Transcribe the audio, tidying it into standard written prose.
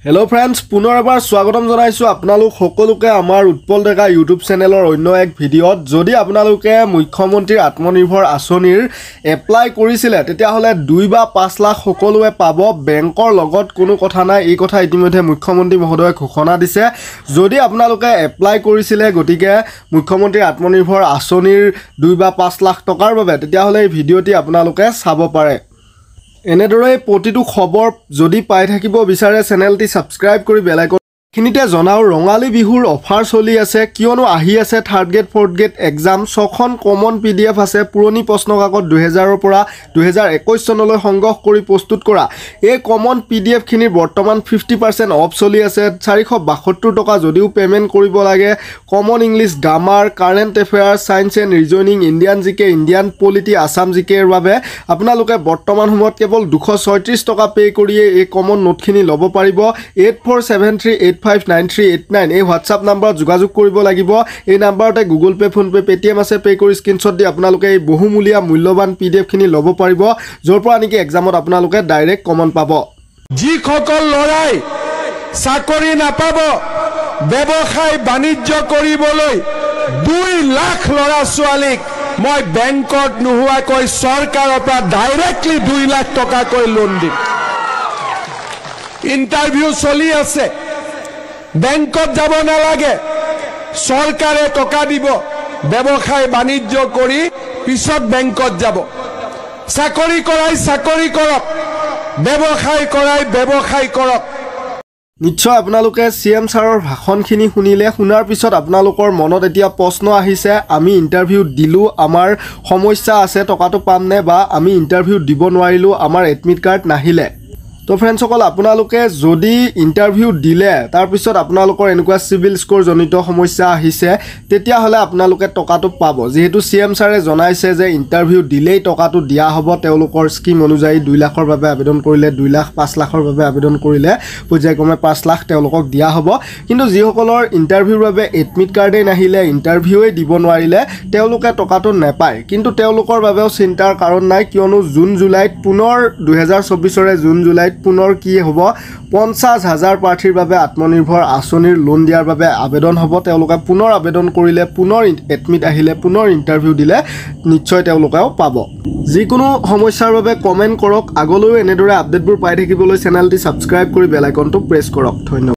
hello friends पुनर एबार स्वागतम जनाइছো আপোনালোক সকলোকে আমাৰ উৎপল ডেকা ইউটিউব চেনেলৰ অন্য এক ভিডিঅত যদি আপোনালোকে মুখ্যমন্ত্ৰীৰ আত্মনিৰ্ভৰ আঁচনিৰ এপ্লাই কৰিছিলে তেতিয়া হলে 2 বা 5 লাখ সকলোৱে পাব বেংকৰ লগত কোনো কথা নাই এই কথা ইতিমধ্যে মুখ্যমন্ত্ৰী মহোদয়ে ঘোষণা দিছে যদি আপোনালোকে এপ্লাই কৰিছিলে গটিকে মুখ্যমন্ত্ৰীৰ আত্মনিৰ্ভৰ আঁচনিৰ 2 বা 5 লাখ টকাৰ বাবে তেতিয়া হলে এই ভিডিঅটি আপোনালোকে চাব পাৰে এনেদৰে প্ৰতিটো খবৰ যদি পাই থাকিব বিচাৰে চেনেলটি সাবস্ক্ৰাইব কৰি বেল আইকন খিনিতে জনাও ৰঙালী বিহুৰ অফাৰ চলি আছে কিয়নো আহি আছে third grade fourth grade exam ছখন কমন পিডিএফ আছে পুৰণি প্ৰশ্নকাকত 2000 ৰ পৰা 2021 চনলৈ সংগ্ৰহ কৰি প্ৰস্তুত কৰা এই কমন পিডিএফ খিনিৰ বৰ্তমান 50% অফ চলি আছে 472 টকা যদিও পেমেন্ট কৰিব লাগে common English grammar current affair science and reasoning Indian জিকে ইণ্ডিয়ান পলিটি আসাম জিকে ৰ বাবে আপোনালোকে বৰ্তমান সময়ত কেৱল 236 টকা পে কৰিয়ে এই কমন নোটখিনি ল'ব পাৰিব 8473859389 এই WhatsApp নম্বৰ যোগাযোগ কৰিব লাগিব এই নম্বৰতে Google pay phone pay Paytm আছে পে কৰি স্ক্ৰিনশ্বট দি আপোনালোকে এই বহুমূলীয়া মূল্যৱান পিডিএফ খিনি ল'ব পাৰিব যৰ পৰা নেকি এক্সামত আপোনালোকে ডাইৰেক্ট কমন পাব যি খকল লৰাই চাকৰি নাপাব ব্যৱসায় বাণিজ্য কৰিবলৈ 2 লাখ লৰা ছোৱালীক মই বেংকত নোহোৱাকৈ চৰকাৰৰ পৰা ডাইৰেক্টলি 2 লাখ টকাকৈ লোন দিম ইন্টাৰভিউ চলি আছে বেংকত যাব নালাগে সৰকাৰে টকা দিব ব্যবসায় বাণিজ্য কৰি পিছত বেংকত যাব চাকৰি কৰক ব্যবসায় কৰক নিশ্চয় আপোনালোকে সিএম ছাৰৰ ভাষণখিনি শুনিলে শুনাৰ পিছত আপোনালোকৰ মনত এতিয়া প্ৰশ্ন আহিছে আমি ইন্টাৰভিউ দিলু আমাৰ সমস্যা আছে টকাটো পাম নে বা আমি ইন্টাৰভিউ দিব নোৱাৰিলো আমাৰ এডমিট কাৰ্ড নাহিলে তো ফ্ৰেন্ডস সকল আপোনালোকে যদি ইন্টাৰভিউ দিলে তাৰ পিছত আপোনালোকৰ এনেকুৱা সিভিল স্কোৰ জনিত সমস্যা আহিছে তেতিয়া হলে আপোনালোকে টকাটো পাব যেহেতু সিএম ছাৰে জনাইছে যে ইন্টাৰভিউ দিলেই টকাটো দিয়া হ'ব তেওঁলোকৰ স্কিম অনুযায়ী 2 লাখৰ বাবে আবেদন কৰিলে 2 লাখ 5 লাখৰ বাবে আবেদন কৰিলে পৰ্যায়ক্ৰমে 5 লাখ তেওঁলোকক দিয়া হ'ব কিন্তু যিসকলৰ ইন্টাৰভিউৰ বাবে এডমিট কাৰ্ডে নাহিলে ইন্টাৰভিউৱে দিব নোৱাৰিলে তেওঁলোকে টকাটো নেপায় কিন্তু তেওঁলোকৰ বাবেও চিন্তাৰ কাৰণ নাই কিয়নো জুন জুলাইত পুনৰ 2024 ৰে জুন জুলাইত পুনৰ কি হ'ব 50,000 প্ৰাৰ্থীৰ বাবে আত্মনিৰ্ভৰ আঁচনিৰ লোন দিয়াৰ বাবে আবেদন হ'ব তেওঁলোকে পুনৰ আবেদন কৰিলে পুনৰ এডমিট আহিলে পুনৰ ইন্টাৰভিউ দিলে নিশ্চয় তেওঁলোকেও পাব যিকোনো সমস্যাৰ বাবে কমেন্ট কৰক আগলৈও এনেদৰে আপডেটবোৰ পাই থাকিবলৈ চেনেলটি সাবস্ক্ৰাইব কৰি বেল আইকনটো প্ৰেছ কৰক ধন্যবাদ